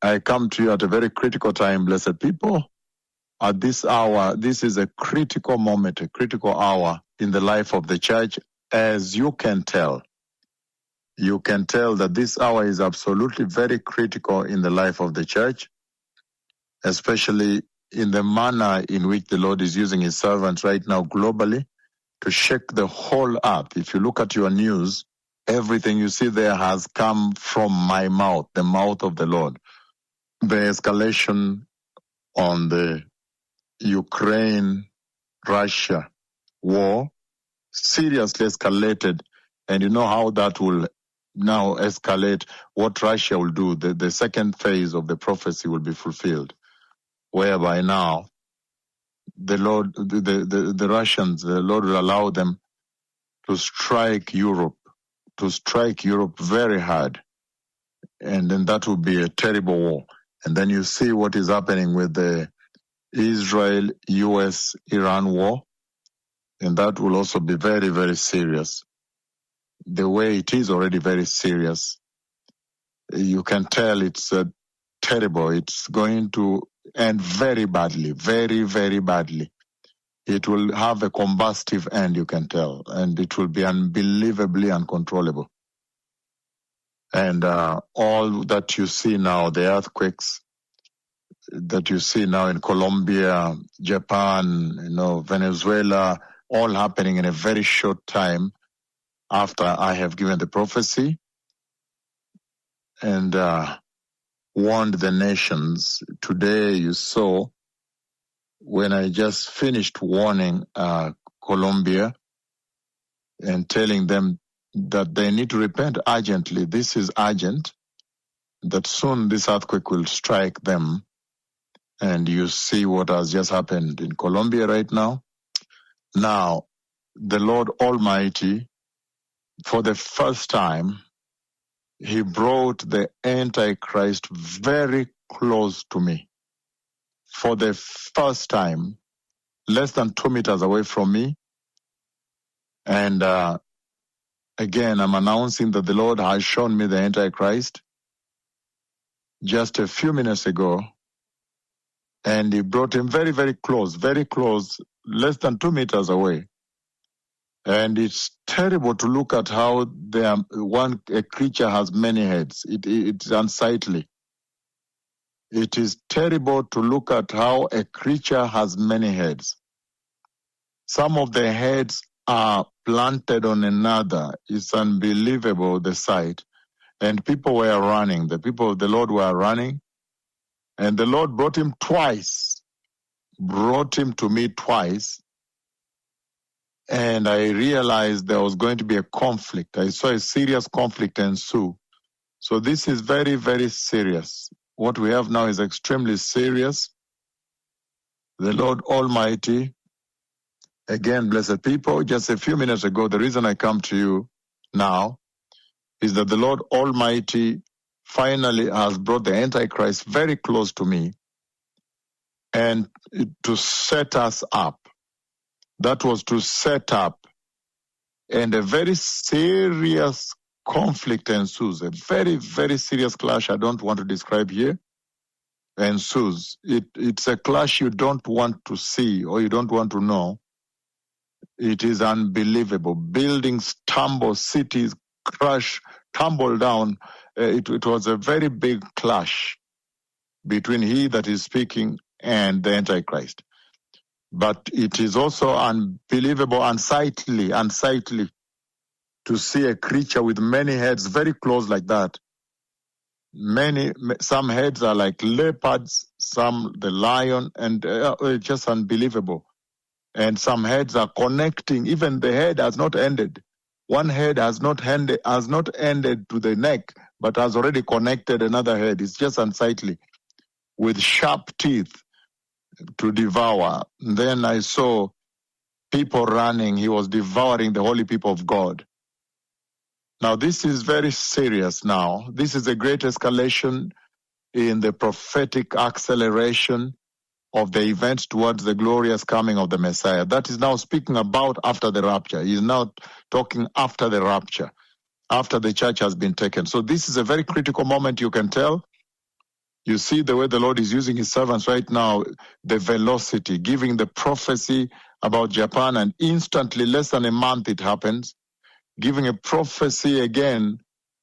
I come to you at a very critical time, blessed people. At this hour, this is a critical moment, a critical hour in the life of the church. As you can tell that this hour is absolutely very critical in the life of the church, especially in the manner in which the Lord is using his servants right now globally to shake the whole earth. If you look at your news, everything you see there has come from my mouth, the mouth of the Lord. The escalation on the Ukraine-Russia war seriously escalated, and you know how that will now escalate, what Russia will do. The second phase of the prophecy will be fulfilled, whereby now the Lord, the Russians, the Lord will allow them to strike Europe very hard, and then that will be a terrible war. And then you see what is happening with the Israel-US-Iran war, and that will also be very, very serious. The way it is already very serious. You can tell it's terrible. It's going to end very badly, very, very badly. It will have a combustive end, you can tell, and it will be unbelievably uncontrollable. And all that you see now, the earthquakes that you see now in Colombia, Japan, Venezuela, all happening in a very short time after I have given the prophecy and warned the nations. Today you saw when I just finished warning Colombia and telling them that they need to repent urgently. This is urgent, that soon this earthquake will strike them. And you see what has just happened in Colombia right now. Now, the Lord Almighty, for the first time, he brought the Antichrist very close to me. For the first time, less than 2 meters away from me. And again, I'm announcing that the Lord has shown me the Antichrist just a few minutes ago. And he brought him very, very close, less than 2 meters away. And it's terrible to look at how a creature has many heads. It's unsightly. It is terrible to look at how a creature has many heads. Some of the heads are planted on another. It's unbelievable, the sight. And people were running. The people of the Lord were running. And the Lord brought him to me twice. And I realized there was going to be a conflict. I saw a serious conflict ensue. So this is very, very serious. What we have now is extremely serious. The Lord Almighty, again, blessed people, just a few minutes ago, the reason I come to you now is that the Lord Almighty finally has brought the Antichrist very close to me and to set us up. That was to set up, and a very serious conflict ensues, a very, very serious clash I don't want to describe here ensues. It's a clash you don't want to see or you don't want to know. It is unbelievable. Buildings tumble, cities crash, tumble down. It was a very big clash between he that is speaking and the Antichrist. But it is also unbelievable, unsightly to see a creature with many heads very close like that. Some heads are like leopards, some the lion, and it's just unbelievable. And some heads are connecting. Even the head has not ended. One head has not ended to the neck, but has already connected another head. It's just unsightly, with sharp teeth to devour. Then I saw people running. He was devouring the holy people of God. Now this is very serious now. This is a great escalation in the prophetic acceleration of the events towards the glorious coming of the Messiah. That is now speaking about after the rapture. He is now talking after the rapture, after the church has been taken. So this is a very critical moment, you can tell. You see the way the Lord is using his servants right now, the velocity, giving the prophecy about Japan, and instantly, less than a month, it happens. Giving a prophecy again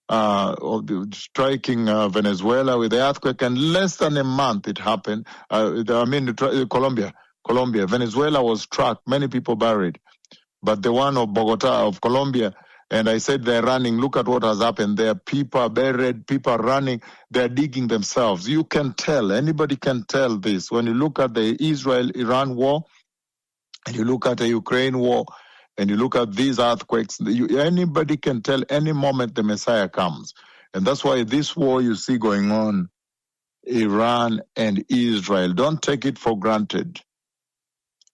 of striking Venezuela with the earthquake, and less than a month it happened. Colombia. Venezuela was struck, many people buried. But the one of Bogota, of Colombia, and I said they're running. Look at what has happened there. People are buried, people are running, they're digging themselves. You can tell, anybody can tell this. When you look at the Israel-Iran war, and you look at the Ukraine war, and you look at these earthquakes, anybody can tell any moment the Messiah comes. And that's why this war you see going on, Iran and Israel, don't take it for granted.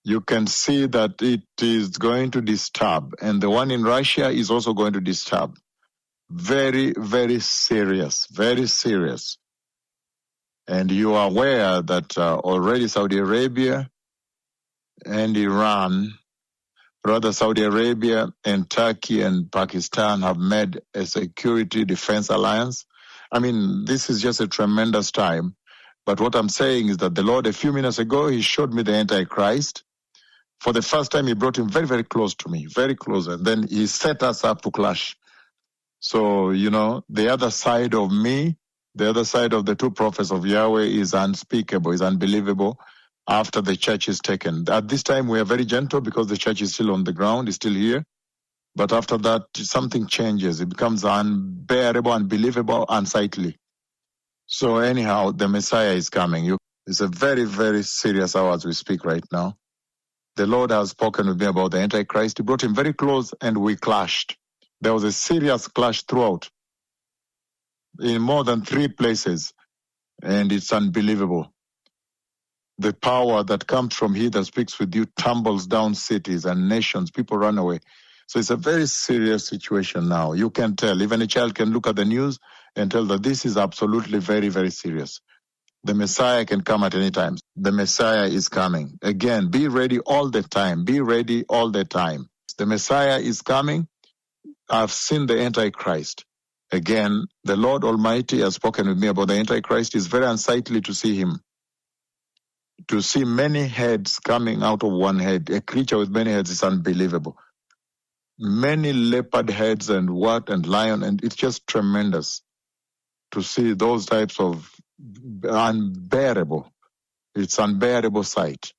You can see that it is going to disturb. And the one in Russia is also going to disturb. Very, very serious, very serious. And you are aware that already Saudi Arabia and Iran, rather Saudi Arabia and Turkey and Pakistan have made a security defense alliance. I mean, this is just a tremendous time. But what I'm saying is that the Lord, a few minutes ago, he showed me the Antichrist. For the first time, he brought him very, very close to me, very close. And then he set us up to clash. So, you know, the other side of me, the other side of the two prophets of Yahweh is unspeakable, is unbelievable after the church is taken. At this time, we are very gentle because the church is still on the ground, is still here. But after that, something changes. It becomes unbearable, unbelievable, unsightly. So anyhow, the Messiah is coming. It's a very, very serious hour as we speak right now. The Lord has spoken with me about the Antichrist. He brought him very close and we clashed. There was a serious clash throughout in more than 3 places. And it's unbelievable. The power that comes from he that speaks with you tumbles down cities and nations. People run away. So it's a very serious situation now. You can tell. Even a child can look at the news and tell that this is absolutely very, very serious. The Messiah can come at any time. The Messiah is coming. Again, be ready all the time. Be ready all the time. The Messiah is coming. I've seen the Antichrist. Again, the Lord Almighty has spoken with me about the Antichrist. It's very unsightly to see him. To see many heads coming out of one head. A creature with many heads is unbelievable. Many leopard heads and lion, and it's just tremendous to see those types of unbearable. It's unbearable sight.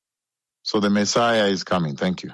So the Messiah is coming. Thank you.